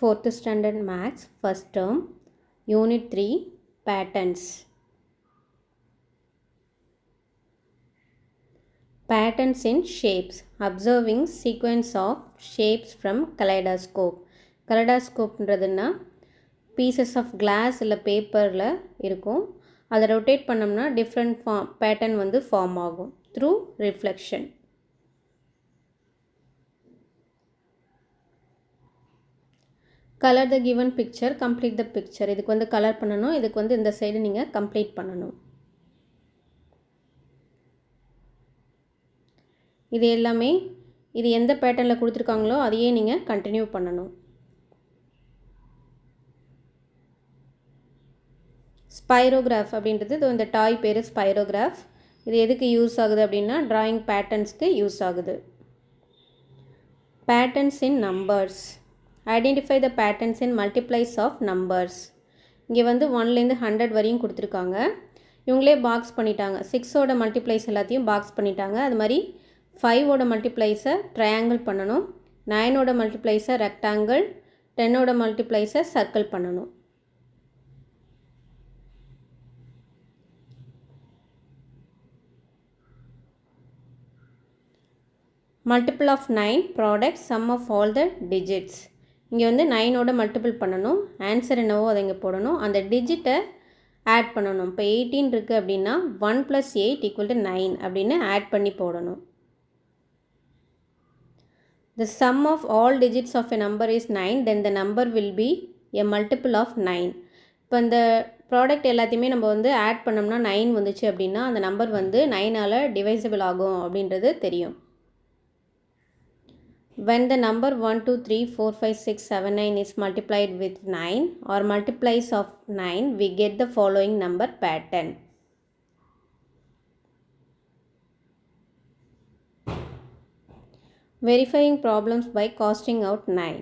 4th standard maths first term unit 3 patterns. Patterns in shapes, observing sequence of shapes from kaleidoscope. Kaleidoscopeன்றதுன்னா pieces of glass இல்லை பேப்பரில் இருக்கும். அதை rotate பண்ணோம்னா different pattern வந்து form ஆகும் through reflection. Colour the given picture, complete the picture. இதுக்கு வந்து colour பண்ணணும், இதுக்கு வந்து இந்த சைடு நீங்கள் கம்ப்ளீட் பண்ணணும். இது எல்லாமே இது எந்த பேட்டர்னில் கொடுத்துருக்காங்களோ அதையே நீங்கள் கண்டினியூ பண்ணணும். ஸ்பைரோகிராஃப் அப்படின்றது இந்த டாய் பேர் ஸ்பைரோகிராஃப். இது எதுக்கு யூஸ் ஆகுது அப்படின்னா ட்ராயிங் பேட்டர்ன்ஸ்க்கு யூஸ் ஆகுது. Patterns in numbers, identify the patterns in multiples of numbers. இங்கே வந்து 1லேருந்து 100 வரையும் கொடுத்துருக்காங்க. இவங்களே பாக்ஸ் பண்ணிட்டாங்க. 6ஓட மல்டிப்ளைஸ் எல்லாத்தையும் பாக்ஸ் பண்ணிட்டாங்க. அது மாதிரி 5ஓட மல்டிப்ளைஸை ட்ரையாங்கிள் பண்ணணும், 9ஓட மல்டிப்ளைஸை ரெக்டாங்கிள், 10ஓட மல்டிப்ளைஸை சர்க்கிள் பண்ணணும். Multiple of 9 product sum of all the digits. இங்கே வந்து 9ஓட மல்டிபிள் பண்ணணும், ஆன்சர் என்னவோ அதை இங்கே போடணும், அந்த டிஜிட்டை ஆட் பண்ணணும். இப்போ 18 இருக்குது அப்படின்னா 1 + 8 = 9 அப்படின்னு ஆட் பண்ணி போடணும். The sum of all digits of a number is 9, then the number will be a multiple of 9. இப்போ இந்த ப்ராடக்ட் எல்லாத்தையுமே நம்ம வந்து ஆட் பண்ணோம்னா 9 வந்துச்சு அப்படின்னா அந்த நம்பர் வந்து 9ஆல் டிவைசபிள் ஆகும் அப்படின்றது தெரியும். When the number 1, 2, 3, 4, 5, 6, 7, 9 is multiplied with 9 or multiplies of 9, we get the following number pattern. Verifying problems by casting out 9.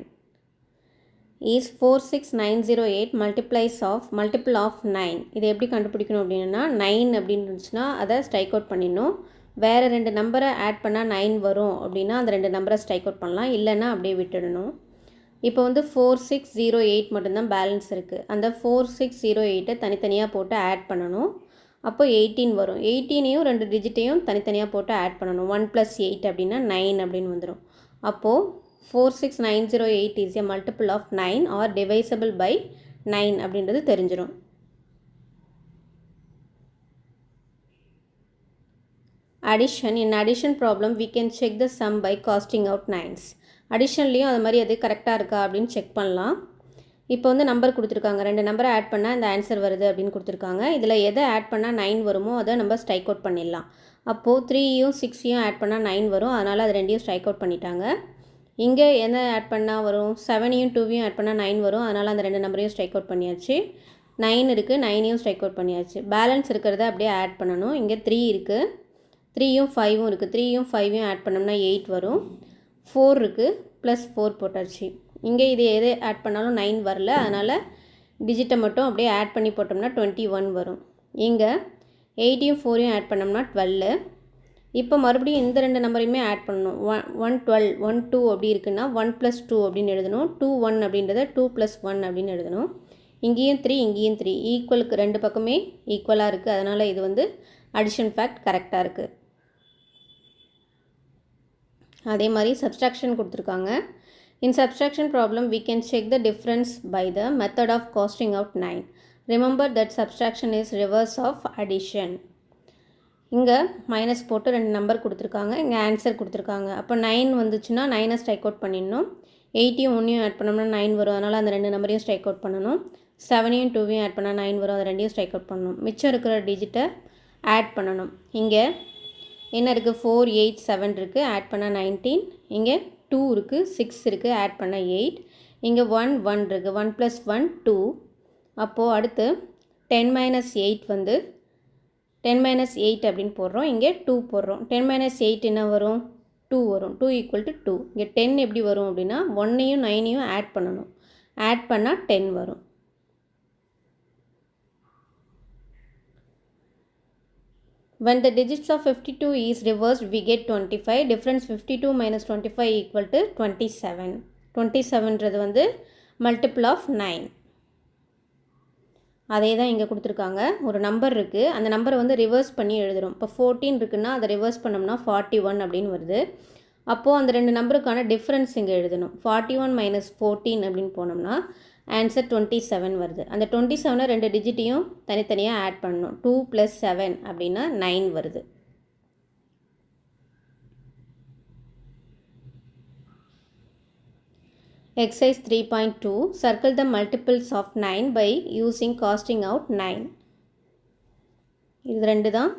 Is 46908 multiple of 9. இது எப்படி கண்டுபிடிக்கணும் அப்படின்னா 9 அப்படின்னு இருந்துச்சுன்னா அதை ஸ்ட்ரைக் அவுட் பண்ணிடணும். வேறு 2 நம்பரை ஆட் பண்ணால் 9 வரும் அப்படின்னா அந்த 2 நம்பரை ஸ்ட்ரைக் அவுட் பண்ணலாம், இல்லைன்னா அப்படியே விட்டுடணும். இப்போ வந்து 4608 மட்டும்தான் பேலன்ஸ் இருக்குது. அந்த 4608 தனித்தனியாக போட்டு ஆட் பண்ணணும். அப்போ 18 வரும். 18ஐயும் 2 டிஜிட்டையும் தனித்தனியாக போட்டு ஆட் பண்ணணும். 1 + 8 அப்படின்னா 9 அப்படின்னு வந்துடும். அப்போது 46908 is a multiple of 9 or divisible by 9 அப்படின்றது தெரிஞ்சிடும். Addition. In addition problem we can check the sum by casting out 9s. அடிஷன்லேயும் அது மாதிரி அது கரெக்டாக இருக்கா அப்படின்னு செக் பண்ணலாம். இப்போ வந்து நம்பர் கொடுத்துருக்காங்க, 2 நம்பரை ஆட் பண்ணால் இந்த ஆன்சர் வருது அப்படின்னு கொடுத்துருக்காங்க. இதில் எதை ஆட் பண்ணால் 9 வருமோ அதை நம்ம ஸ்ட்ரைக் அவுட் பண்ணிடலாம். அப்போது 3யும் 6யும் ஆட் பண்ணால் 9 வரும், அதனால் அது 2யும் ஸ்ட்ரைக் அவுட் பண்ணிட்டாங்க. இங்கே எதை ஆட் பண்ணால் வரும், 7யும் 2யும் ஆட் பண்ணால் 9 வரும், அதனால் அந்த 2 நம்பரையும் ஸ்ட்ரைக் அவுட் பண்ணியாச்சு. 9 இருக்குது, 9யும் ஸ்ட்ரைக் அவுட் பண்ணியாச்சு. பேலன்ஸ் இருக்கிறத அப்படியே ஆட் பண்ணணும். இங்கே 3 இருக்குது, 3யும் 5ம் இருக்குது, 3யும் 5யும் ஆட் பண்ணோம்னா 8 வரும். 4 இருக்குது, +4 போட்டாச்சு. இங்கே இது எது ஆட் பண்ணாலும் 9 வரல, அதனால் டிஜிட்டை மட்டும் அப்படியே ஆட் பண்ணி போட்டோம்னா 21 வரும். இங்கே 8யும் 4யும் ஆட் பண்ணோம்னா 12. இப்போ மறுபடியும் இந்த 2 நம்பரையுமே ஆட் பண்ணணும். 1 12 1 2 அப்படி இருக்குன்னா 1 + 2 அப்படின்னு எழுதணும். 2 1 அப்படின்றத 2 + 1 அப்படின்னு எழுதணும். இங்கேயும் 3 இங்கேயும் 3 ஈக்குவலுக்கு 2 பக்கமே ஈக்குவலாக இருக்குது, அதனால் இது வந்து அடிஷன் ஃபேக்ட் கரெக்டாக இருக்குது. அதே மாதிரி சப்ஸ்ட்ராக்ஷன் கொடுத்துருக்காங்க. In subtraction problem we can check the difference by the method of casting out 9. Remember that subtraction is reverse of addition. இங்கே மைனஸ் போட்டு 2 நம்பர் கொடுத்துருக்காங்க, இங்கே ஆன்சர் கொடுத்துருக்காங்க. அப்போ 9 வந்துச்சுன்னா 9ஐ ஸ்ட்ரைக் அவுட் பண்ணிடணும். 8யும் 1யும் ஆட் பண்ணோம்னா 9 வரும், அதனால் அந்த 2 நம்பரையும் ஸ்ட்ரைக் அவுட் பண்ணணும். 7யும் 2யும் ஆட் பண்ணால் 9 வரும், அதை 2யும் ஸ்ட்ரைக் அவுட் பண்ணணும். மிச்சம் இருக்கிற டிஜிட்டை ஆட் பண்ணணும். இங்கே என்ன இருக்குது, 4 8 7 இருக்குது, ஆட் பண்ணால் 19. இங்கே 2 இருக்குது, 6 இருக்குது, ஆட் பண்ணால் 8. இங்கே 1 1 இருக்குது, 1 + 1 2. அப்போது அடுத்து 10 - 8 வந்து 10 - 8 அப்படின்னு போடுறோம், இங்கே 2 போடுறோம். 10 - 8 என்ன வரும், 2 வரும். 2 = 2. இங்கே 10 எப்படி வரும் அப்படின்னா 1யும் 9யும் ஆட் பண்ணணும், ஆட் பண்ணால் 10 வரும். When the digits of 52 is reversed, we get 25. Difference 52 - 25 = 27. 27ன்றது வந்து மல்டிபிள் ஆஃப் 9. அதே தான் இங்கே கொடுத்துருக்காங்க. ஒரு நம்பர் இருக்குது, அந்த நம்பரை வந்து ரிவர்ஸ் பண்ணி எழுதுகிறோம். இப்போ 14 இருக்குன்னா அதை ரிவர்ஸ் பண்ணோம்னா 41 அப்படின்னு வருது. அப்போது அந்த ரெண்டு நம்பருக்கான டிஃப்ரென்ஸ் இங்கே எழுதணும். 41 மைனஸ் 14 அப்படின்னு போனோம்னா ஆன்சர் 27 வருது. அந்த 27 ரெண்டு டிஜிட்டையும் தனித்தனியாக ஆட் பண்ணணும். 2 + 7 அப்படின்னா 9 வருது. Exercise 3.2 circle the multiples of 9 by using casting out 9. இது ரெண்டு தான்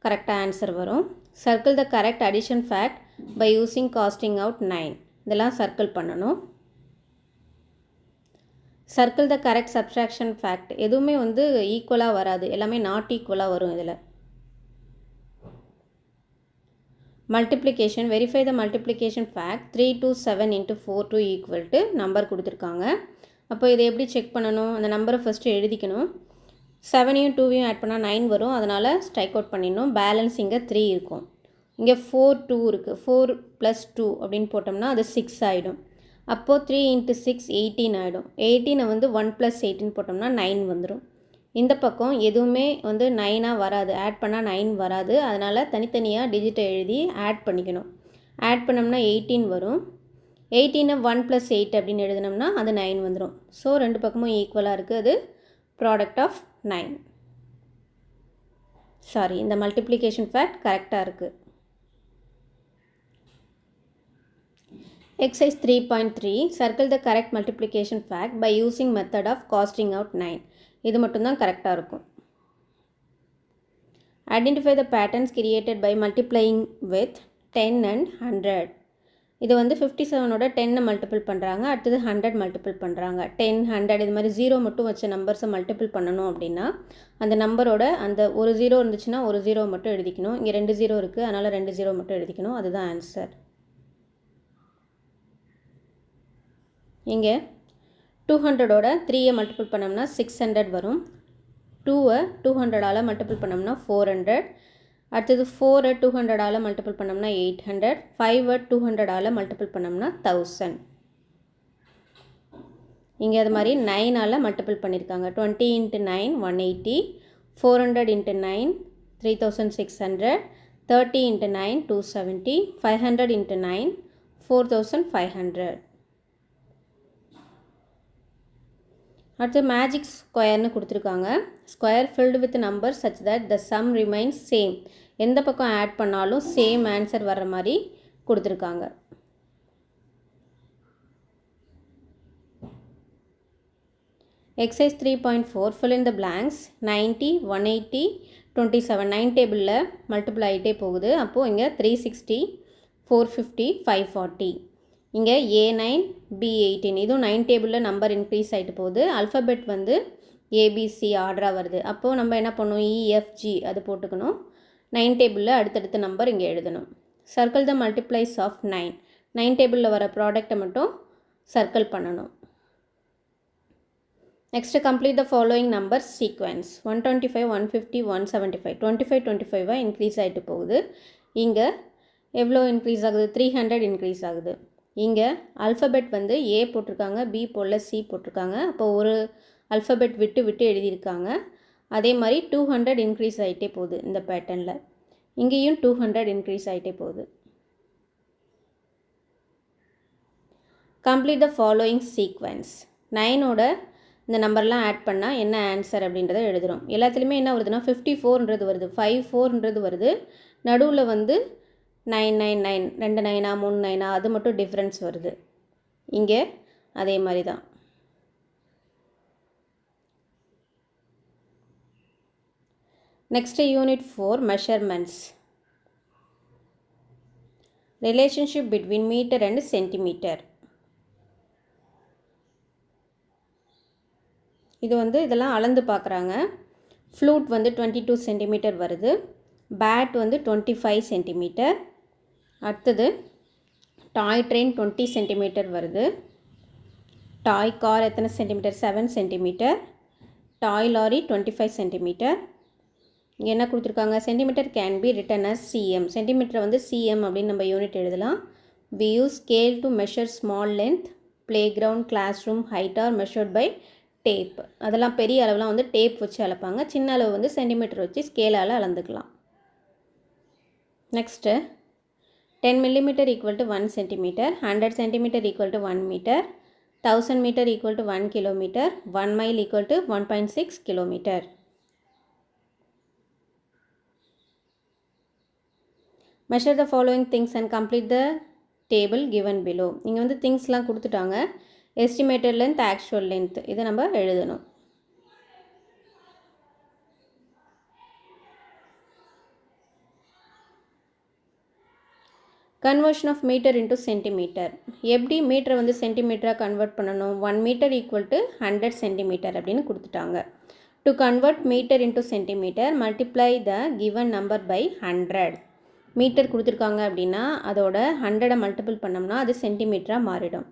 கரெக்டாக ஆன்சர் வரும். Circle the correct addition fact by using casting out 9. இதெல்லாம் சர்க்கிள் பண்ணணும். Circle the correct subtraction fact. எதுவுமே வந்து ஈக்குவலாக வராது, எல்லாமே நாட் ஈக்குவலாக வரும். இதில் multiplication, verify the multiplication fact. 3 to 7 into 4 to equal to number கொடுத்துருக்காங்க. அப்போ இதை எப்படி செக் பண்ணணும்? அந்த நம்பரை ஃபஸ்ட்டு எழுதிக்கணும். 7ஐயும் 2ஐயும் ஆட் பண்ணால் 9 வரும், அதனால் ஸ்ட்ரைக் அவுட் பண்ணிடணும். பேலன்ஸ் இங்கே 3 இருக்கும். இங்கே 4 2 இருக்குது. 4 + 2 அப்படின்னு போட்டோம்னா அது 6 ஆகிடும். அப்போது 3 × 6 18 ஆகிடும். 18 வந்து 1 + 18 போட்டோம்னா 9 வந்துடும். இந்த பக்கம் எதுவுமே வந்து 9ஆக வராது, ஆட் பண்ணால் 9 வராது. அதனால் தனித்தனியாக டிஜிட்டை எழுதி ஆட் பண்ணிக்கணும். ஆட் பண்ணோம்னா 18 வரும். 18 1 + 8 அப்படின்னு எழுதினோம்னா அது 9 வந்துடும். ஸோ ரெண்டு பக்கமும் ஈக்குவலாக இருக்குது. அது ப்ராடக்ட் ஆஃப் 9. சாரி, இந்த மல்டிப்ளிகேஷன் ஃபேக்ட் கரெக்டாக இருக்குது. Exercise 3.3 circle the correct multiplication fact by using method of casting out 9. இது மட்டும்தான் கரெக்டாக இருக்கும். Identify the patterns created by multiplying with 10 and 100. இது வந்து 57ஓட 10 மல்டிபிள் பண்ணுறாங்க, அடுத்தது 100 மல்டிபிள் பண்ணுறாங்க. 10 100 இது மாதிரி 0 மட்டும் வச்ச நம்பர்ஸை மல்டிபிள் பண்ணணும் அப்படின்னா அந்த நம்பரோட அந்த ஒரு 0 இருந்துச்சுன்னா ஒரு 0 மட்டும் எழுதிக்கணும். இங்கே 2 0 இருக்குது, அதனால் 2 0 மட்டும் எழுதிக்கணும். அதுதான் ஆன்சர். இங்கே 200ஓட 3ஐ மல்டிபிள் பண்ணோம்னா 600 வரும். 2ஐ 200ஆல் மல்டிபிள் பண்ணோம்னா 400. அடுத்தது 4ஐ 200ஆல் மல்டிபிள் பண்ணோம்னா 800. 5ஐ 200ஆல் மல்டிபிள் பண்ணோம்னா 1000. இங்கே அது மாதிரி 9ஆல் மல்டிபிள் பண்ணியிருக்காங்க. 20 × 9 180, 400 × 9 3600, 30 × 9 270, 500 × 9 4500. அடுத்து மேஜிக் ஸ்கொயர்னு கொடுத்துருக்காங்க. Square filled with number such that the some remains same. எந்த பக்கம் ஆட் பண்ணாலும் சேம் ஆன்சர் வர்ற மாதிரி கொடுத்துருக்காங்க. Exercise 3.4 fill in the blanks. 90 180 27 9 டேபிளில் மல்டிபிள் ஆகிட்டே போகுது. அப்போது இங்கே 360 450 540. இங்கே A9 B18 இதுவும் 9 டேபிளில் நம்பர் இன்க்ரீஸ் ஆகிட்டு போகுது. அல்ஃபபெட் வந்து ABC ஆர்டராக வருது. அப்போது நம்ம என்ன பண்ணணும்? EFG அது போட்டுக்கணும். 9 டேபிளில் அடுத்தடுத்த நம்பர் இங்கே எழுதணும். Circle the multiplies of 9. 9 டேபிளில் வர ப்ராடக்டை மட்டும் சர்க்கிள் பண்ணணும். Next complete the following number sequence. 125 150 175 25 increase ஆகிட்டு போகுது. இங்கே எவ்வளோ இன்க்ரீஸ் ஆகுது? 300 இன்க்ரீஸ் ஆகுது. இங்கே அல்ஃபபெட் வந்து A போட்டிருக்காங்க, B போடல, C போட்டிருக்காங்க. அப்போ ஒரு அல்ஃபபெட் விட்டு விட்டு எழுதியிருக்காங்க. அதே மாதிரி 200 இன்க்ரீஸ் ஆகிட்டே போகுது இந்த பேட்டர்னில். இங்கேயும் 200 இன்க்ரீஸ் ஆகிட்டே போகுது. Complete the following sequence. 9ஓட இந்த நம்பர்லாம் ஆட் பண்ணால் என்ன ஆன்சர் அப்படின்றத எழுதுகிறோம். எல்லாத்துலேயுமே என்ன வருதுன்னா 54ன்றது வருது, 54ன்றது வருது. நடுவில் வந்து 999 2 9 3 9 அது மட்டும் டிஃப்ரென்ஸ் வருது. இங்கே அதே மாதிரி தான். Next unit 4 measurements. Relationship between metre and centimetre. இது வந்து இதெல்லாம் அளந்து பார்க்குறாங்க. ஃப்ளூட் வந்து 22 சென்டிமீட்டர் வருது. பேட் வந்து 25 சென்டிமீட்டர். அடுத்தது டாய் ட்ரெயின் 20 சென்டிமீட்டர் வருது. டாய் கார் எத்தனை சென்டிமீட்டர்? 7 சென்டிமீட்டர். டாய் லாரி 25 சென்டிமீட்டர். இங்கே என்ன கொடுத்துருக்காங்க? Centimetre can be written as cm. சென்டிமீட்டரை வந்து cm அப்படின்னு நம்ம யூனிட் எழுதலாம். we use scale to measure small length. playground, classroom height are measured by tape. அதெல்லாம் பெரிய அளவுலாம் வந்து டேப் வச்சு அளப்பாங்க. சின்ன அளவு வந்து சென்டிமீட்டர் வச்சு ஸ்கேலால் அளந்துக்கலாம். Next 10 millimeter equal to 1 centimeter, 100 centimeter equal to 1 meter, 1000 meter equal to 1 kilometer, 1 mile equal to 1.6 kilometer. Measure the following things and complete the table given below. இங்கே வந்து திங்ஸ்லாம் கொடுத்துட்டாங்க. Estimated length, actual length இதை நம்ம எழுதணும். Conversion of meter into centimeter. எப்படி மீட்டரை வந்து சென்டிமீட்டராக கன்வெர்ட் பண்ணணும்? 1 meter equal to 100 centimeter அப்படின்னு கொடுத்துட்டாங்க. To convert meter into centimeter, multiply the given number by 100. Metre கொடுத்துருக்காங்க அப்படின்னா அதோட 100 மல்டிபிள் பண்ணோம்னா அது சென்டிமீட்டராக மாறிடும்.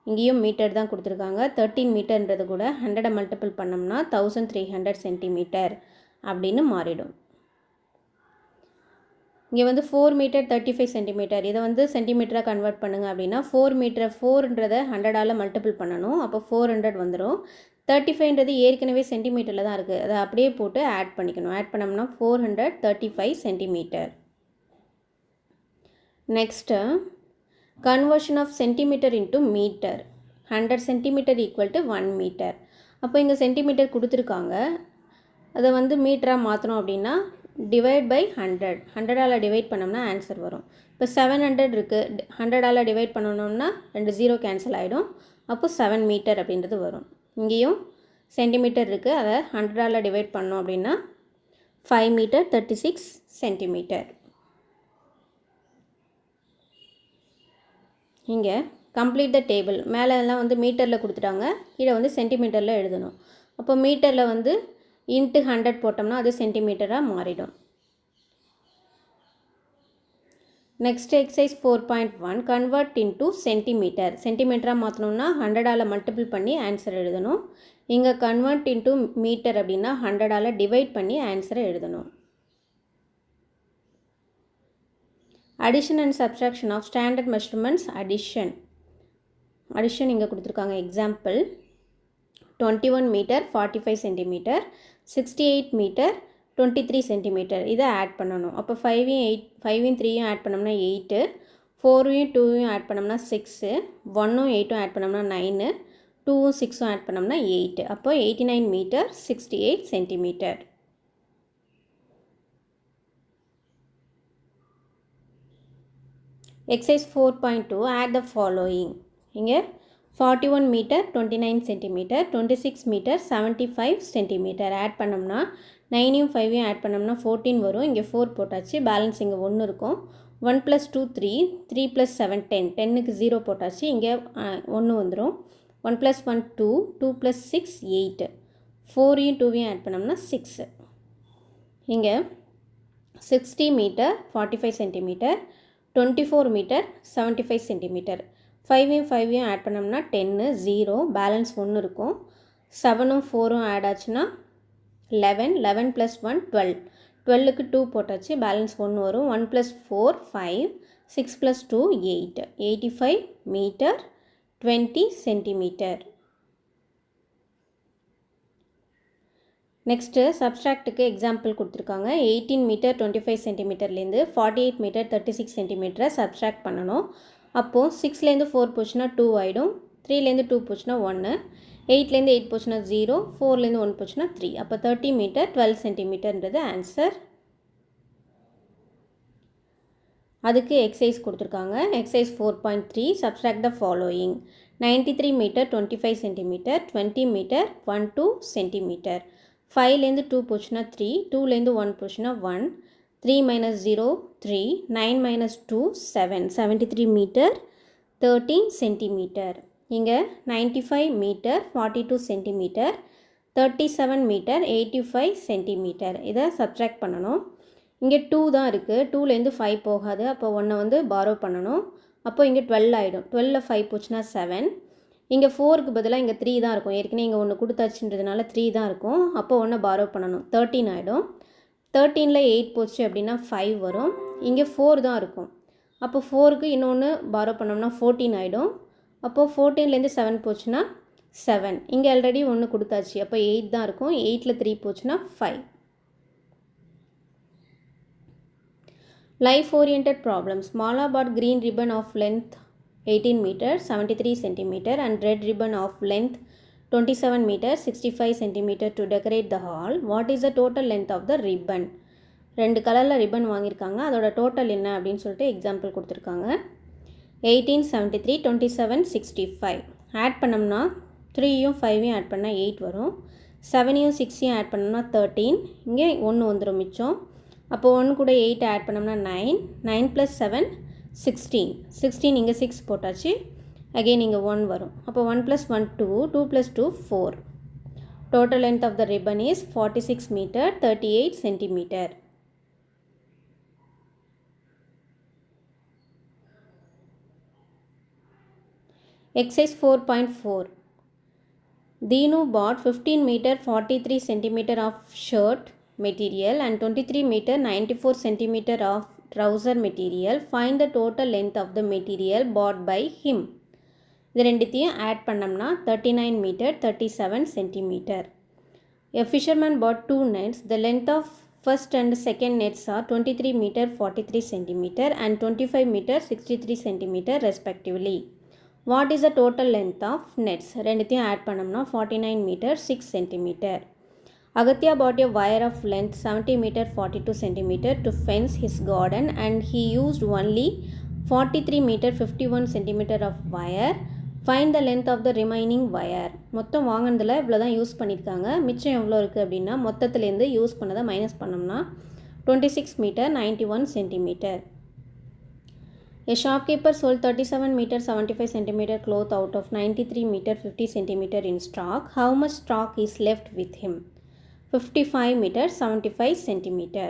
இங்கேயும் மீட்டர் தான் கொடுத்துருக்காங்க. 13 மீட்டர்ன்றது கூட 100 மல்டிபிள் பண்ணோம்னா 1300 சென்டிமீட்டர் அப்படின்னு மாறிடும். இங்கே வந்து 4 மீட்டர் 35 சென்டிமீட்டர், இதை வந்து சென்டிமீட்டராக கன்வெர்ட் பண்ணுங்க அப்படின்னா 4 மீட்டரை 4ன்றதை 100ஆல் மல்டிபிள் பண்ணணும். அப்போ 400 வந்துடும். 35ன்றது ஏற்கனவே சென்டிமீட்டரில் தான் இருக்குது, அதை அப்படியே போட்டு ஆட் பண்ணிக்கணும். ஆட் பண்ணோம்னா 435 centimetre. Next conversion of centimeter into meter. 100 centimeter equal to 1 meter. அப்போ இங்கே சென்டிமீட்டர் கொடுத்துருக்காங்க, அதை வந்து மீட்டராக மாற்றணும் அப்படின்னா டிவைட் பை 100. 100ஆல் டிவைட் பண்ணோம்னா ஆன்சர் வரும். இப்போ 700 இருக்குது, 100ஆல் டிவைட் பண்ணணும்னா 2 0 கேன்சல் ஆகிடும். அப்போ 7 மீட்டர் அப்படின்றது வரும். இங்கேயும் சென்டிமீட்டர் இருக்குது, அதை 100ஆல் டிவைட் பண்ணோம் அப்படின்னா 5 மீட்டர் 36 சென்டிமீட்டர். இங்கே கம்ப்ளீட் த டேபிள். மேலே எல்லாம் வந்து மீட்டரில் கொடுத்துட்டாங்க, கீழே வந்து சென்டிமீட்டரில் எழுதணும். அப்போ மீட்டரில் வந்து இன்ட்டு 100 போட்டோம்னா அது சென்டிமீட்டராக மாறிடும். Next exercise 4.1 convert into centimetre. சென்டிமீட்டராக மாற்றணும்னா 100ஆல் மல்டிபிள் பண்ணி ஆன்சர் எழுதணும். இங்கே கன்வெர்ட் இன்ட்டு மீட்டர் அப்படின்னா 100ஆல் டிவைட் பண்ணி ஆன்சரை எழுதணும். Addition and subtraction of standard measurements. Addition இங்கே கொடுத்துருக்காங்க. Example 21 metre 45 centimetre, 68 metre 23 centimetre. இதை ஆட் பண்ணணும். அப்போ 5யும் 3யும் ஆட் பண்ணோம்னா 8, 4யும் 2யும் ஆட் பண்ணோம்னா 6, 1ம் 8ம் ஆட் பண்ணோம்னா 9, 2ம் 6ம் ஆட் பண்ணோம்னா 8. அப்போ 89 metre 68 centimetre. Exercise 4.2 add the following. இங்கே 41 metre 29 centimetre, 26 metre 75 centimetre add பண்ணோம்னா 9யும் 5யும் ஆட் பண்ணோம்னா 14 வரும். இங்கே 4 போட்டாச்சு, பேலன்ஸ் இங்கே 1 இருக்கும். 1 + 2 3, 3 + 7 10, 10க்கு 0 போட்டாச்சு, இங்கே 1 வந்துடும். 1 + 1 2, 2 + 6 8, 4யும் 2யும் ஆட் பண்ணோம்னா 6. இங்கே 60 மீட்டர் 45 சென்டிமீட்டர், 24 மீட்டர் 75 சென்டிமீட்டர். 5யும் 5யும் ஆட் பண்ணோம்னா 10, 0, பேலன்ஸ் 1 இருக்கும். 7ம் 4ம் ஆட் ஆச்சுன்னா 11, 11 + 1 12, 12க்கு 2 போட்டாச்சு, பேலன்ஸ் 1 வரும். 1 + 4 5, 6 + 2 8, 85 மீட்டர் 20 சென்டிமீட்டர். நெக்ஸ்ட்டு சப்ஸ்ட்ராக்ட்டுக்கு எக்ஸாம்பிள் கொடுத்துருக்காங்க. 18 மீட்டர் 25 சென்டிமீட்டர்லேருந்து 48 மீட்டர் 36 சென்டிமீட்டரை சப்ஸ்ட்ராக்ட் பண்ணணும். அப்போது 6லேருந்து 4 போச்சுன்னா 2 ஆகிடும், 3லேருந்து 2 போச்சுன்னா 1, 8லேருந்து 8 போச்சுன்னா 0, 4லேருந்து 1 போச்சுன்னா 3. அப்போ 30 மீட்டர் 12 சென்டிமீட்டர்ன்றது ஆன்சர். அதுக்கு எக்ஸசைஸ் கொடுத்துருக்காங்க. Exercise 4.3 subtract the following. 93 metre 25 centimetre, 20 metre 12 centimetre. 5லேருந்து 2 போச்சுன்னா 3, 2லேருந்து 1 போச்சுன்னா 1, 3 - 0 3, 9 - 2 7, 73 மீட்டர் 13 சென்டிமீட்டர். இங்கே 95 மீட்டர் 42 சென்டிமீட்டர், 37 மீட்டர் 85 சென்டிமீட்டர். இதை சப்ஸ்ட்ராக்ட் பண்ணணும். இங்கே 2 தான் இருக்குது, 2லேருந்து 5 போகாது, அப்போ 1 வந்து பாரோ பண்ணணும். அப்போ இங்கே 12 ஆகிடும். 12ல் 5 போச்சுன்னா 7. இங்கே 4க்கு பதிலாக இங்கே 3 தான் இருக்கும். ஏற்கனவே இங்கே 1 கொடுத்தாச்சுன்றதுனால 3 தான் இருக்கும். அப்போ 1 பாரோ பண்ணணும். 13 ஆகிடும். 13ல் 8 போச்சு அப்படின்னா 5 வரும். இங்கே 4 தான் இருக்கும். அப்போ 4க்கு இன்னொன்று பாரோ பண்ணோம்னா 14 ஆகிடும். அப்போது 14லேருந்து 7 போச்சுன்னா 7. இங்கே ஆல்ரெடி 1 கொடுத்தாச்சு, அப்போ 8 தான் இருக்கும். 8ல் 3 போச்சுன்னா 5. Life oriented problem. Smala bought green ribbon of length 18 meters 73 centimeter and red ribbon of length 27 meters 65 centimeter to decorate the hall. What is the total length of the ribbon? 2 கலரில் ribbon வாங்கியிருக்காங்க, அதோட total என்ன அப்படின்னு சொல்லிட்டு example கொடுத்துருக்காங்க. 18 73 27 65 add பண்ணோம்னா 3யும் 5யும் add பண்ணால் 8 வரும். 7யும் 6யும் ஆட் பண்ணோம்னா 13. இங்கே 1 வந்துடும் மிச்சம். அப்போது 1 கூட 8 ஆட் பண்ணோம்னா 9. 9 + 7 16. 16 இங்கே 6 போட்டாச்சு, அகெயின் இங்கே 1 வரும். அப்போ 1 + 1 2, 2 + 2 4. Total length of the ribbon is 46 meter 38 centimeter. Exercise 4.4. Deenu bought 15 meter 43 centimeter of shirt material and 23 meter 94 centimeter of trouser material. Find the total length of the material bought by him. இது ரெண்டுத்தையும் add பண்ணோம்னா 39 meter 37 centimeter. A fisherman bought 2 nets. The length of first and second nets are 23 meter 43 centimeter and 25 meter 63 centimeter respectively. What is the total length of nets? ரெண்டுத்தையும் add பண்ணோம்னா 49 meter 6 centimeter. Agatya bought a wire of length 70 meter 42 centimeter to fence his garden and he used only 43 meter 51 centimeter of wire. Find the length of the remaining wire. மொத்தம் வாங்கினதில் இவ்வளோ தான் use பண்ணியிருக்காங்க. மிச்சம் எவ்வளோ இருக்குது அப்படின்னா மொத்தத்துலேருந்து use பண்ணதை minus பண்ணோம்னா 26 meter 91 centimeter. A shopkeeper sold 37 meter 75 centimeter cloth out of 93 meter 50 centimeter in stock. How much stock is left with him? 55 meter 75 centimeter.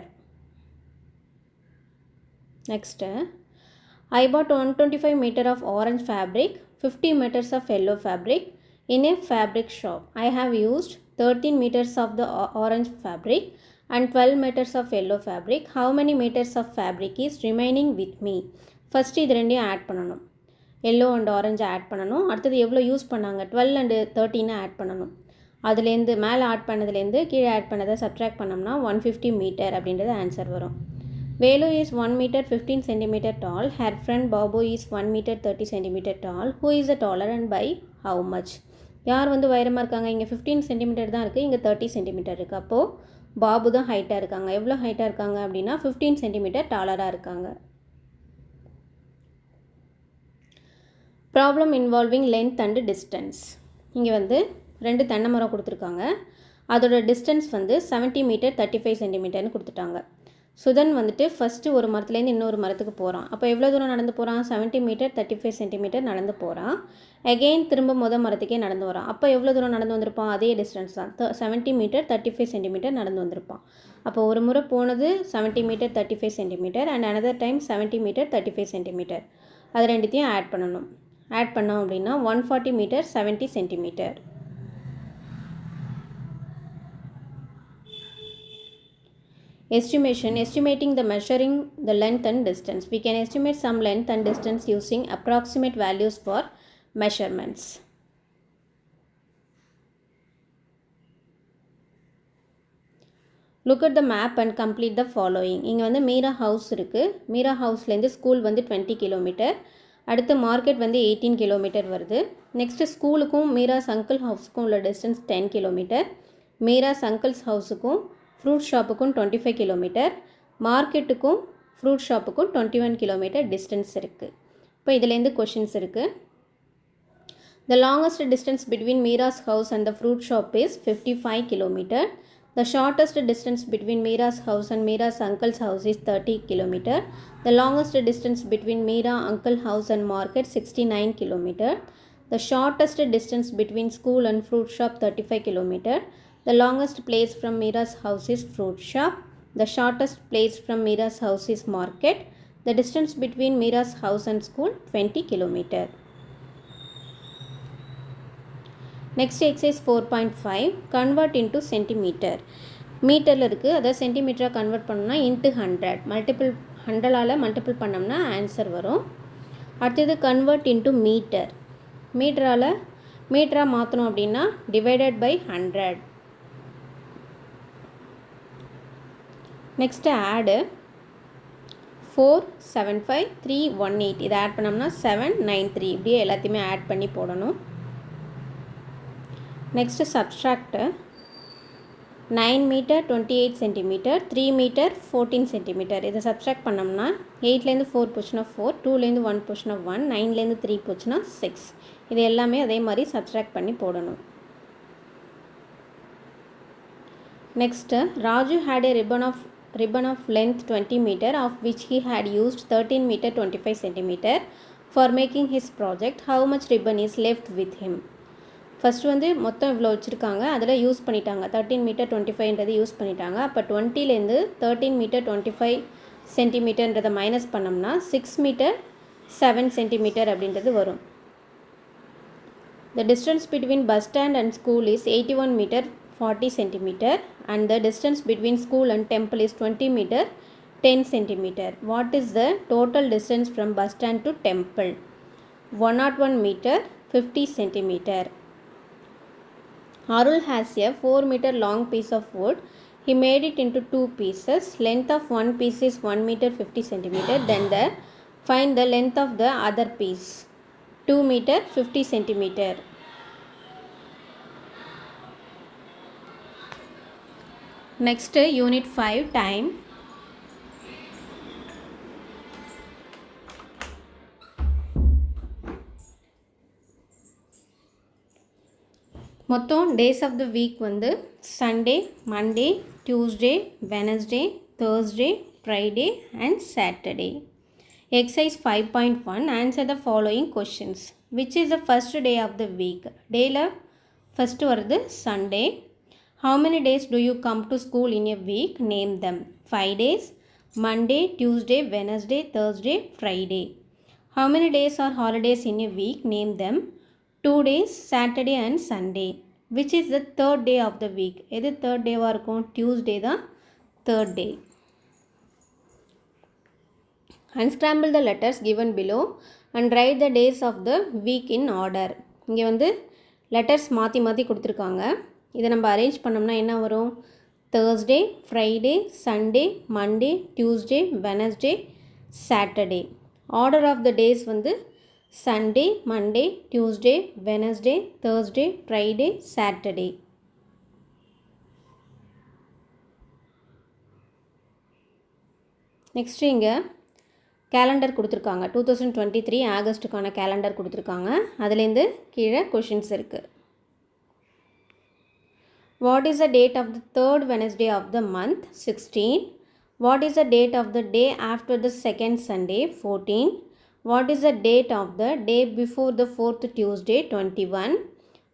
Next, I bought 125 meter of orange fabric, 50 meters of yellow fabric in a fabric shop. I have used 13 meters of the orange fabric and 12 meters of yellow fabric. How many meters of fabric is remaining with me? First இது ரெண்டையும் add பண்ணணும். Yellow and orange add பண்ணணும். அடுத்தது எவ்வளோ use பண்ணாங்க 12 and 13 add பண்ணணும். அதுலேருந்து மேலே ஆட் பண்ணதுலேருந்து கீழே ஆட் பண்ணதை சப்ட்ராக்ட் பண்ணோம்னா 150 மீட்டர் அப்படின்றது ஆன்சர் வரும். Velu is 1 meter 15 centimeter tall. Her friend Babu is 1 meter 30 centimeter tall. Who is the taller and by how much? யார் வந்து உயரமாக இருக்காங்க? இங்கே 15 centimeter தான் இருக்குது, இங்கே 30 centimeter இருக்குது. அப்போது பாபு தான் ஹைட்டாக இருக்காங்க. எவ்வளோ ஹைட்டாக இருக்காங்க அப்படின்னா 15 centimeter டாலராக இருக்காங்க. Problem involving length and distance. இங்கே வந்து 2 தென்னை மரம் கொடுத்துருக்காங்க. அதோட டிஸ்டன்ஸ் வந்து 70 மீட்டர் 35 சென்டிமீட்டர்னு கொடுத்துட்டாங்க. சுதன் வந்துட்டு ஃபஸ்ட்டு ஒரு மரத்துலேருந்து இன்னொரு மரத்துக்கு போகிறான். அப்போ எவ்வளோ தூரம் நடந்து போகிறான்? 70 மீட்டர் 35 சென்டிமீட்டர் நடந்து போகிறான். அகெயின் திரும்ப மரத்துக்கே நடந்து வரான். அப்போ எவ்வளோ தூரம் நடந்து வந்திருப்பான்? அதே டிஸ்டன்ஸ் தான், 70 மீட்டர் 35 சென்டிமீட்டர் நடந்து வந்திருப்பான். அப்போ ஒரு முறை போனது 70 metre 35 centimetre and another time 70 metre 35 centimetre. அது ரெண்டுத்தையும் ஆட் பண்ணணும். ஆட் பண்ணோம் அப்படின்னா 140 metre 70 centimetre. Estimation. Estimating the measuring the length and distance. We can estimate some length and distance using approximate values for measurements. Look at the map and complete the following. இங்கே வந்து Meera house இருக்குது. Meera ஹவுஸ்லேருந்து school வந்து 20 kilometre. அடுத்து market வந்து 18 kilometre வருது. Next ஸ்கூலுக்கும் Meera's uncle ஹவுஸுக்கும் உள்ள டிஸ்டன்ஸ் 10 கிலோமீட்டர். மீராஸ் அங்கிள்ஸ் ஹவுஸுக்கும் ஃப்ரூட் ஷாப்புக்கும் 25 கிலோமீட்டர். மார்க்கெட்டுக்கும் ஃப்ரூட் ஷாப்புக்கும் 21 கிலோமீட்டர் டிஸ்டன்ஸ் இருக்குது. இப்போ இதுலேருந்து கொஷின்ஸ் இருக்குது. The longest distance between Meera's house and the fruit shop is 55 kilometer. The shortest distance between Meera's house and Meera's uncle's house is 30 km. The longest distance between Meera uncle house and market 69 km. The shortest distance between school and fruit shop 35 km. The longest place from Meera's house is fruit shop. The shortest place from Meera's house is market. The distance between Meera's house and school 20 km. Next exercise 4.5. Convert into centimeter. மீட்டரில் இருக்குது, அதை சென்டிமீட்டராக convert பண்ணோம்னா into 100. Multiple பண்ணோம்னா answer வரும். அடுத்தது convert into metre. மீட்டராக மாற்றணும் அப்படின்னா டிவைடட் பை 100. நெக்ஸ்ட்டு ஆடு 475318 இதை ஆட் பண்ணோம்னா 793. இப்படியே எல்லாத்தையுமே ஆட் பண்ணி போடணும். Next subtract 9 metre 28 centimetre 3 metre 14 centimetre. இதை சப்ஸ்ட்ராக்ட் பண்ணோம்னா 8லேருந்து 4 போச்சுன்னா 4, 2லேருந்து 1 போச்சுன்னா 1, 9லேருந்து 3 போச்சுன்னா 6. இது எல்லாமே அதே மாதிரி சப்ஸ்ட்ராக்ட் பண்ணி போடணும். Next Raju had a ribbon of length 20 meter of which he had used 13 meter 25 centimeter for making his project. How much ribbon is left with him? First வந்து மொத்தம் இவ்வளோ வச்சுருக்காங்க, அதில் யூஸ் பண்ணிட்டாங்க 13 மீட்டர் 25ன்றது யூஸ் பண்ணிட்டாங்க. அப்போ 20லேருந்து 13 மீட்டர் 25 சென்டிமீட்டர்ன்றதை மைனஸ் பண்ணோம்னா 6 metre 7 centimetre அப்படின்றது வரும். The distance between bus stand and school is 81 meter 40 centimeter and the distance between school and temple is 20 meter 10 centimeter. What is the total distance from bus stand to temple? 101 meter 50 centimeter. Arul has a 4 meter long piece of wood. He made it into 2 pieces. Length of one piece is 1 meter 50 centimeter. Then find the length of the other piece. 2 meter 50 centimeter. Next unit 5 time. மொத்தம் days of the week வந்து Sunday, Monday, Tuesday, Wednesday, Thursday, Friday and Saturday. Exercise 5.1 answer the following questions. Which is the first day of the week? டேயில் first வருது Sunday. How many days do you come to school in a week? Name them. 5 days. Monday, Tuesday, Wednesday, Thursday, Friday. How many days are holidays in a week? Name them. 2 days, Saturday and Sunday. Which is the third day of the week? எது third டேவாக இருக்கும்? Tuesday தான் third day. Unscramble the letters given below and write the days of the week in order. இங்கே வந்து letters மாற்றி மாற்றி கொடுத்துருக்காங்க. இதை நம்ம அரேஞ்ச் பண்ணோம்னா என்ன வரும்? Thursday, Friday, Sunday, Monday, Tuesday, Wednesday, Saturday. Order of the days வந்து Sunday, Monday, Tuesday, Wednesday, Thursday, Friday, Saturday. Next இங்கே கேலண்டர் கொடுத்துருக்காங்க. 2023 ஆகஸ்ட்டுக்கான கேலண்டர் கொடுத்துருக்காங்க. அதுலேருந்து கீழே கொஷின்ஸ் இருக்குது. What is the date of the third Wednesday of the month? 16. What is the date of the day after the second Sunday? 14. What is the date of the day before the fourth Tuesday? 21.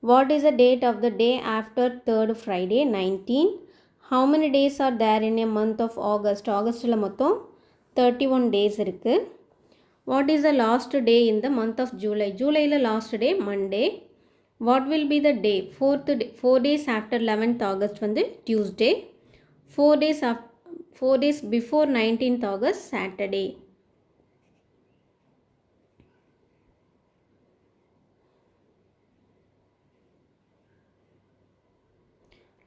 What is the date of the day after third Friday? 19. How many days are there in a month of August? ஆகஸ்ட்டில் மொத்தம் 31 days இருக்குது. What is the last day in the month of July? ஜூலையில் last day Monday. What will be the day? 4 days after 11th August வந்து Tuesday. 4 days before 19th August Saturday.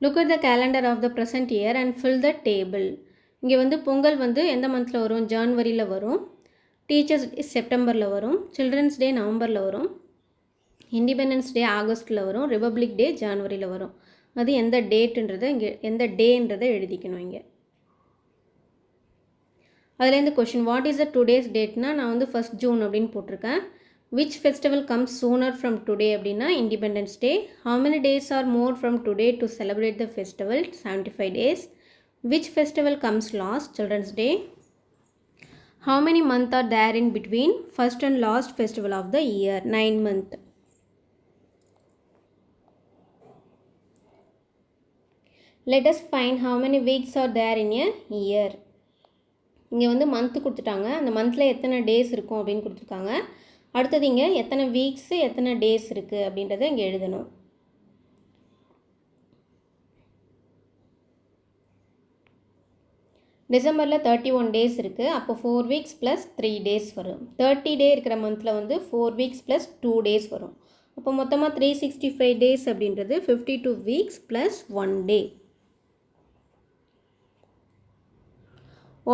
Look at the calendar of the present year and fill the table. இங்கே வந்து பொங்கல் வந்து எந்த மந்தில் வரும்? ஜான்வரியில் வரும். Teachers day செப்டம்பரில் வரும். சில்ட்ரன்ஸ் டே நவம்பரில் வரும். இண்டிபெண்டன்ஸ் டே ஆகஸ்ட்டில் வரும். ரிபப்ளிக் டே ஜான்வரியில் வரும். அது எந்த டேட்டுன்றதை இங்கே எந்த டேன்றதை எழுதிக்கணும். இங்கே அதுலேருந்து question what is the today's டேட்னா நான் வந்து 1st June அப்படின்னு போட்டிருக்கேன். Which festival comes sooner from today அப்படின்னா Independence Day. How many days are more from today to celebrate the festival? 75 days. Which festival comes last? Children's Day. How many months are there in between first and last festival of the year? 9 months. Let us find how many weeks are there in a year. இங்கே வந்து month கொடுத்துட்டாங்க. அந்த மந்தில் எத்தனை days இருக்கும் அப்படின்னு கொடுத்துருக்காங்க. அடுத்தது இங்கே எத்தனை வீக்ஸு எத்தனை டேஸ் இருக்குது அப்படின்றத இங்கே எழுதணும். டிசம்பரில் 31 days இருக்குது. அப்போ 4 weeks + 3 days வரும். 30 day இருக்கிற மந்தில் வந்து 4 weeks + 2 days வரும். அப்போ மொத்தமாக 365 டேஸ் அப்படின்றது 52 வீக்ஸ் ப்ளஸ் 1 டே.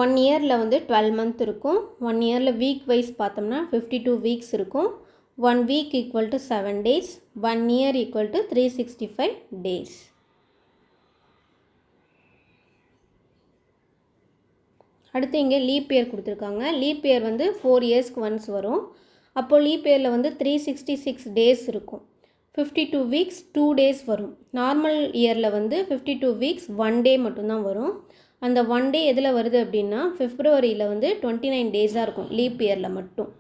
1 இயரில் வந்து 12 மந்த் இருக்கும். 1 இயரில் வீக் வைஸ் பார்த்தோம்னா 52 வீக்ஸ் இருக்கும். 1 week equal to 7 days, 1 year equal to 365 days. அடுத்து இங்கே லீப் இயர் கொடுத்துருக்காங்க. லீப் இயர் வந்து 4 இயர்ஸ்க்கு ஒன்ஸ் வரும். அப்போது லீப் இயரில் வந்து 366 டேஸ் இருக்கும். 52 வீக்ஸ் 2 டேஸ் வரும். நார்மல் இயரில் வந்து 52 வீக்ஸ் 1 டே மட்டும்தான் வரும். அந்த 1 டே எதில் வருது அப்படின்னா பிப்ரவரியில் வந்து 29 டேஸாக இருக்கும் லீப் இயரில் மட்டும்.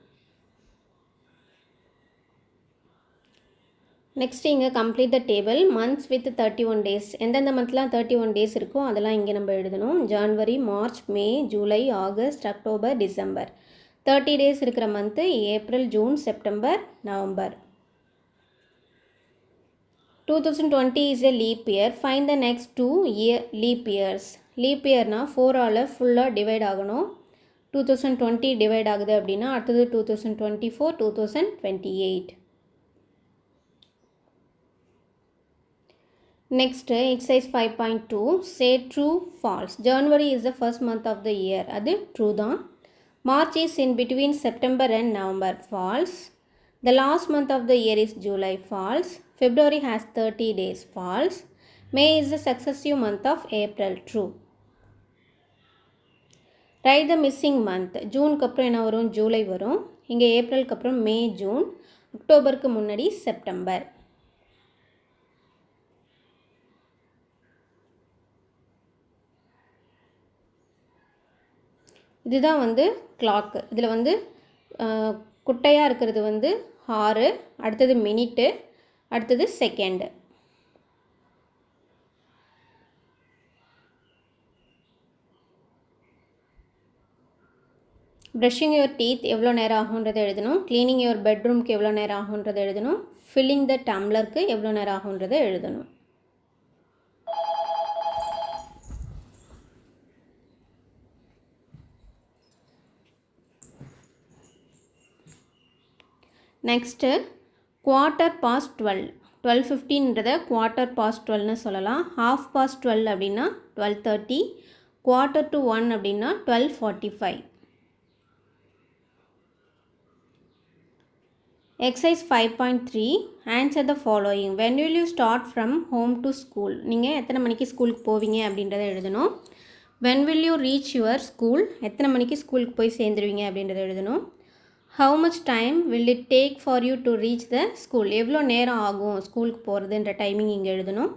நெக்ஸ்ட் இங்கே complete the table months with 31 days. எந்தெந்த மந்த்லாம் 31 டேஸ் இருக்கோ அதெல்லாம் இங்கே நம்ம எழுதணும். January, March, May, July, August, October, December. 30 days இருக்கிற month April, June, September, November. 2020 is a leap year. Find the next 2 leap years. Leaf இயர்னால் 4ஆல் ஃபுல்லாக டிவைட் ஆகணும். 2020 டிவைட் ஆகுது அப்படின்னா அடுத்தது 2024, 2028. Next, exercise 5.2, say true, false. January is the first month of the year. அது true தான். March is in between September and November. False. The last month of the year is July. False. February has 30 days. False. May is the successive month of April. True. Write the missing month. ஜூனுக்கு அப்புறம் என்ன வரும்? ஜூலை வரும். இங்கே ஏப்ரலுக்கு அப்புறம் மே, June, அக்டோபருக்கு முன்னாடி September. இதுதான் வந்து clock. இதில் வந்து குட்டையாக இருக்கிறது வந்து ஹாரு, அடுத்தது மினிட்டு, அடுத்தது செகண்டு. ப்ரஷிங் யுவர் டீத் எவ்வளோ நேரம் ஆகுன்றதை எழுதணும். க்ளீனிங் யுவர் பெட்ரூம்க்கு எவ்வளோ நேரம் ஆகுன்றதை எழுதணும். ஃபில்லிங் த டம்ளருக்கு எவ்வளோ நேரம் ஆகுன்றதை எழுதணும். Next quarter past 12. 12:15ன்றதை குவார்ட்டர் பாஸ்ட் 12ன்னு சொல்லலாம். ஹாஃப் பாஸ்ட் 12 அப்படின்னா 12:30. குவார்ட்டர் டு 1 அப்படின்னா 12:45. Exercise 5.3, answer the following. When will you start from home to school? நீங்கள் எத்தனை மணிக்கு ஸ்கூலுக்கு போவீங்க அப்படின்றத எழுதணும். When will you reach your school? எத்தனை மணிக்கு ஸ்கூலுக்கு போய் சேர்ந்துருவீங்க அப்படின்றத எழுதணும். How much time will it take for you to reach the school? எவ்வளோ நேரம் ஆகும் ஸ்கூலுக்கு போகிறதுன்ற டைமிங் இங்கே எழுதணும்.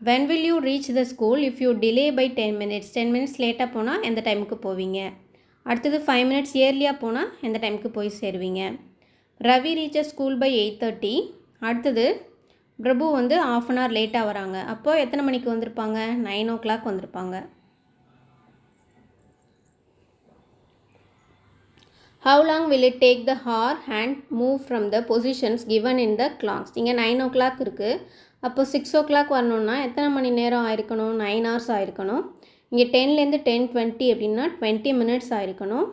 When will you reach the school if you delay by 10 minutes? 10 minutes லேட்டாக போனால் எந்த டைமுக்கு போவீங்க. அடுத்தது 5 minutes ஏர்லியாக போனால் எந்த டைமுக்கு போய் சேருவீங்க. Ravi reaches school by 8:30. அடுத்தது பிரபு வந்து ½ an hour லேட்டாக வராங்க. அப்போது எத்தனை மணிக்கு வந்திருப்பாங்க? 9 o'clock வந்திருப்பாங்க. How long will it take the hour hand move from the positions given in the clocks? இங்கே 9 o'clock இருக்குது. அப்போ 6 o'clock வரணுன்னா எத்தனை மணி நேரம் ஆயிருக்கணும்? 9 hours ஆயிருக்கணும். இங்கே 10லேருந்து 10:20 அப்படின்னா 20 minutes ஆயிருக்கணும்.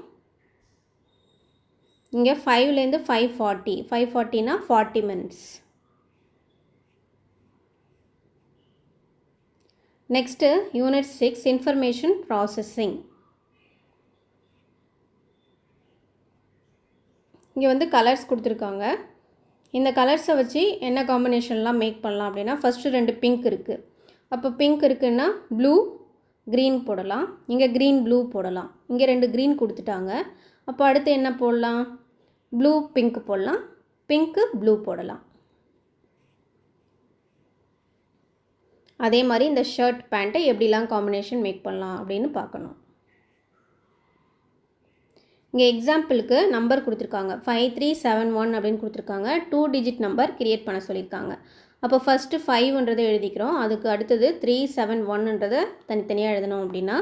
இங்கே 5லேருந்து 5:40, 5:40னா 40 minutes. Next unit 6, information processing. இங்கே வந்து கலர்ஸ் கொடுத்துருக்காங்க. இந்த கலர்ஸை வச்சு என்ன காம்பினேஷன்லாம் மேக் பண்ணலாம் அப்படின்னா ஃபஸ்ட்டு 2 பிங்க் இருக்குது. அப்போ பிங்க் இருக்குன்னா ப்ளூ க்ரீன் போடலாம். இங்கே க்ரீன் ப்ளூ போடலாம். இங்கே 2 க்ரீன் கொடுத்துட்டாங்க. அப்போ அடுத்து என்ன போடலாம்? ப்ளூ பிங்க் போடலாம், பிங்க்கு ப்ளூ போடலாம். அதே மாதிரி இந்த ஷர்ட் பேண்ட்டை எப்படிலாம் காம்பினேஷன் மேக் பண்ணலாம் அப்படின்னு பார்க்கணும். இங்கே எக்ஸாம்பிளுக்கு நம்பர் கொடுத்துருக்காங்க. 5371 அப்படின்னு கொடுத்துருக்காங்க. 2 digit நம்பர் கிரியேட் பண்ண சொல்லியிருக்காங்க. அப்போ ஃபஸ்ட்டு 5ன்றதை எழுதிக்கிறோம். அதுக்கு அடுத்தது 371ன்றதை தனித்தனியாக எழுதணும். அப்படின்னா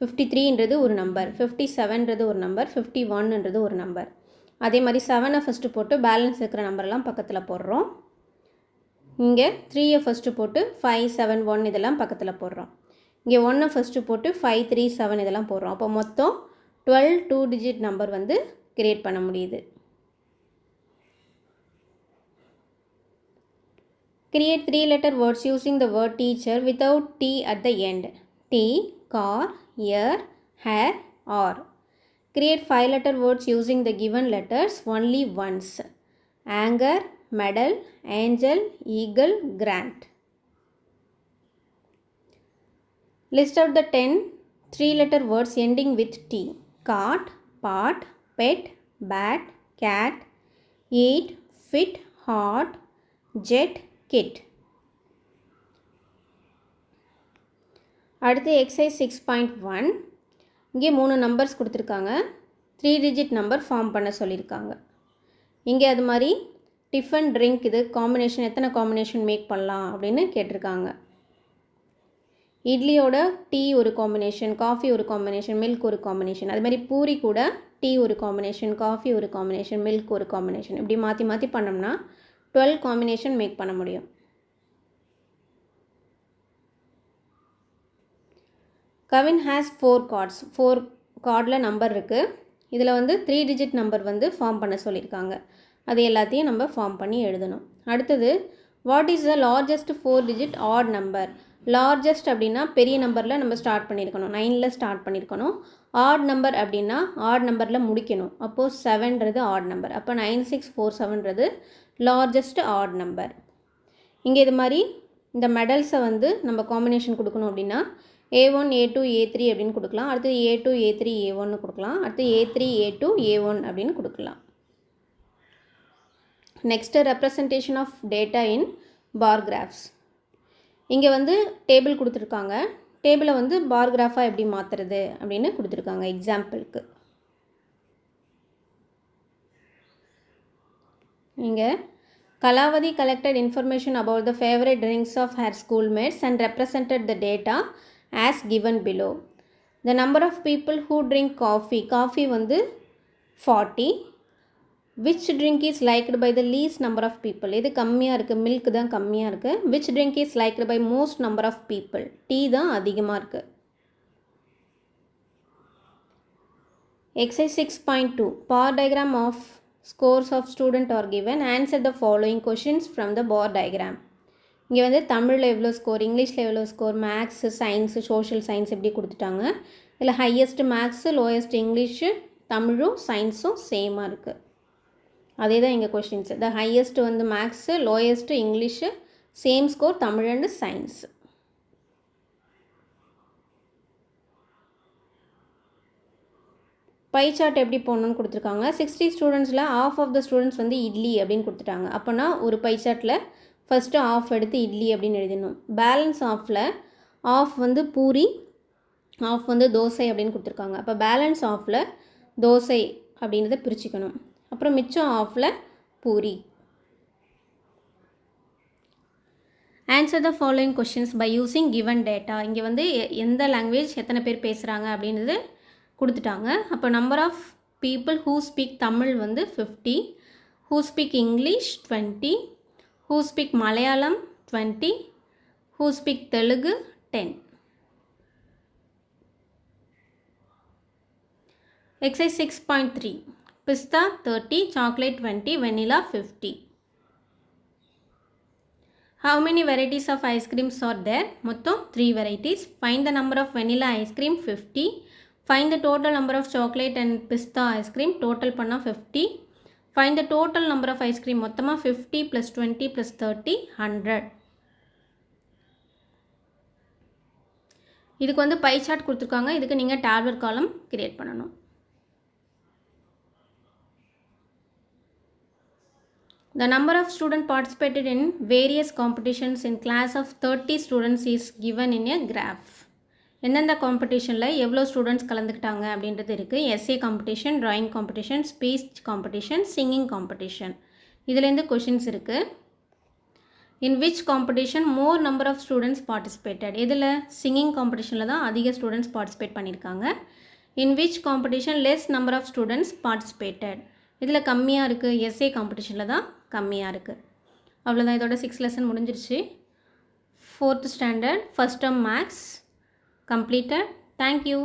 53ன்றது ஒரு நம்பர், 57ன்றது ஒரு நம்பர், 51ன்றது ஒரு நம்பர். அதே மாதிரி 7ஐ ஃபஸ்ட்டு போட்டு பேலன்ஸ் இருக்கிற நம்பர்லாம் பக்கத்தில் போடுறோம். இங்கே 3ஐ ஃபஸ்ட்டு போட்டு 571 இதெல்லாம் பக்கத்தில் போடுறோம். இங்கே 1ஐ ஃபஸ்ட்டு போட்டு 537 இதெல்லாம் போடுறோம். அப்போ மொத்தம் 12 2 digit நம்பர் வந்து கிரியேட் பண்ண முடியுது. Create 3-letter words using the word teacher without T at the end. Tea, car, ear, hair, or. Create 5-letter words using the given letters only once. Anger, medal, angel, eagle, grant. List out the 10 3-letter words ending with T. Cart, pot, pet, bat, cat, eat, fit, hot, jet, kit. அடுத்து exercise 6.1 இங்கே 3 numbers கொடுத்துருக்காங்க. 3 digit number form பண்ண சொல்லியிருக்காங்க. இங்கே அது மாதிரி tiffin drink இது combination எத்தனை காம்பினேஷன் மேக் பண்ணலாம் அப்படின்னு கேட்டிருக்காங்க. இட்லியோட டீ ஒரு காம்பினேஷன், காஃபி ஒரு காம்பினேஷன், மில்க் ஒரு காம்பினேஷன். அது மாதிரி பூரி கூட டீ ஒரு காம்பினேஷன், காஃபி ஒரு காம்பினேஷன், மில்க் ஒரு காம்பினேஷன். இப்படி மாற்றி மாற்றி பண்ணோம்னா 12 காம்பினேஷன் மேக் பண்ண முடியும். Kavin has 4 cards. 4 கார்டில் நம்பர் இருக்குது. இதில் வந்து 3 டிஜிட் நம்பர் வந்து ஃபார்ம் பண்ண சொல்லியிருக்காங்க. அது எல்லாத்தையும் நம்ம ஃபார்ம் பண்ணி எழுதணும். அடுத்தது what is the largest 4 digit add number. Largest அப்படின்னா பெரிய நம்பரில் நம்ம ஸ்டார்ட் பண்ணியிருக்கணும், 9ல் ஸ்டார்ட் பண்ணியிருக்கணும். ஆட் நம்பர் அப்படின்னா ஆட் நம்பரில் முடிக்கணும். அப்போது 7ன்றது ஆட் நம்பர். அப்போ 9647ன்றது லார்ஜஸ்ட் ஆட் நம்பர். இங்கே இது மாதிரி இந்த மெடல்ஸை வந்து நம்ம காம்பினேஷன் கொடுக்கணும் அப்படின்னா A1 A2 A3 அப்படின்னு கொடுக்கலாம். அடுத்து A2 A3 A1 கொடுக்கலாம். அடுத்து A3 A2 A1 அப்படின்னு கொடுக்கலாம். Next representation of data in bar graphs. இங்கே வந்து டேபிள் கொடுத்துருக்காங்க. டேபிளை வந்து பார் கிராஃபாக எப்படி மாற்றுறது அப்படின்னு கொடுத்துருக்காங்க எக்ஸாம்பிளுக்கு. இங்கே Kalavadi collected information about the favorite drinks of her schoolmates and represented the data as given below. The number of people who drink coffee. Coffee வந்து 40. Which drink is liked by the least number of people. இது கம்மியாக இருக்குது, milk தான் கம்மியாக இருக்குது. Which drink is liked by most number of people. Tea தான் அதிகமாக இருக்குது. Exercise 6.2 bar diagram of scores of student are given. Answer the following questions from the bar diagram. இங்கே வந்து தமிழில் எவ்வளோ ஸ்கோர், இங்கிலீஷில் எவ்வளோ score, maths, science, social science இப்படி கொடுத்துட்டாங்க. இதில் ஹையஸ்ட்டு மேக்ஸு, லோயஸ்ட் இங்கிலீஷு, தமிழும் சயின்ஸும் சேமாக இருக்குது. அதே தான் இங்கே கொஷின்ஸு. த ஹையஸ்ட்டு வந்து maths, lowest English, same score Tamil and science. Pie chart எப்படி போடணும்னு கொடுத்துருக்காங்க. 60 ஸ்டூடெண்ட்ஸில் ஆஃப் ஆஃப் த ஸ்டூடெண்ட்ஸ் வந்து இட்லி அப்படின்னு கொடுத்துட்டாங்க. அப்போனா ஒரு பை சார்ட்டில் ஃபஸ்ட்டு ஆஃப் எடுத்து இட்லி அப்படின்னு எழுதிடணும். பேலன்ஸ் ஆஃபில் ஆஃப் வந்து பூரி, ஆஃப் வந்து தோசை அப்படின்னு கொடுத்துருக்காங்க. அப்போ பேலன்ஸ் ஆஃபில் தோசை அப்படின்றத பிரிச்சுக்கணும். அப்புறம் மிச்சம் ஆஃபில் puri. Answer the following questions by using given data. இங்கே வந்து எந்த லாங்குவேஜ் எத்தனை பேர் பேசுகிறாங்க அப்படின்றது கொடுத்துட்டாங்க. அப்போ number of people who speak Tamil வந்து 50, who speak English 20, who speak Malayalam 20, who speak Telugu 10. Exercise 6.3 pista 30, chocolate 20, vanilla 50. How many varieties of ice creams are there? மொத்தம் 3 varieties. Find the number of vanilla ice cream 50. Find the total number of chocolate and pista ice cream. Total பண்ணா 50. Find the total number of ice cream. மொத்தமாக 50 plus 20 plus 30 100. இதுக்கு வந்து pie chart கொடுத்துருக்காங்க. இதுக்கு நீங்கள் tabular காலம் create பண்ணணும். The number of students participated in various competitions in class of 30 students is given in a graph. எந்தெந்த காம்படிஷனில் எவ்வளோ ஸ்டூடெண்ட்ஸ் கலந்துக்கிட்டாங்க அப்படின்றது இருக்குது. Essay competition, drawing competition, speech competition, singing competition. இதுலேருந்து கொஷின்ஸ் இருக்குது. In which competition more number of students participated. இதில் singing காம்படிஷனில் தான் அதிக ஸ்டூடெண்ட்ஸ் பார்ட்டிசிபேட் பண்ணியிருக்காங்க. In which competition less number of students participated. இதில் கம்மியாக இருக்குது, எஸ்ஏ காம்படிஷனில் தான் கம்மியாக இருக்குது. அவ்வளோதான், இதோட 6 லெசன் முடிஞ்சிருச்சு. 4th standard first term maths completed. Thank you.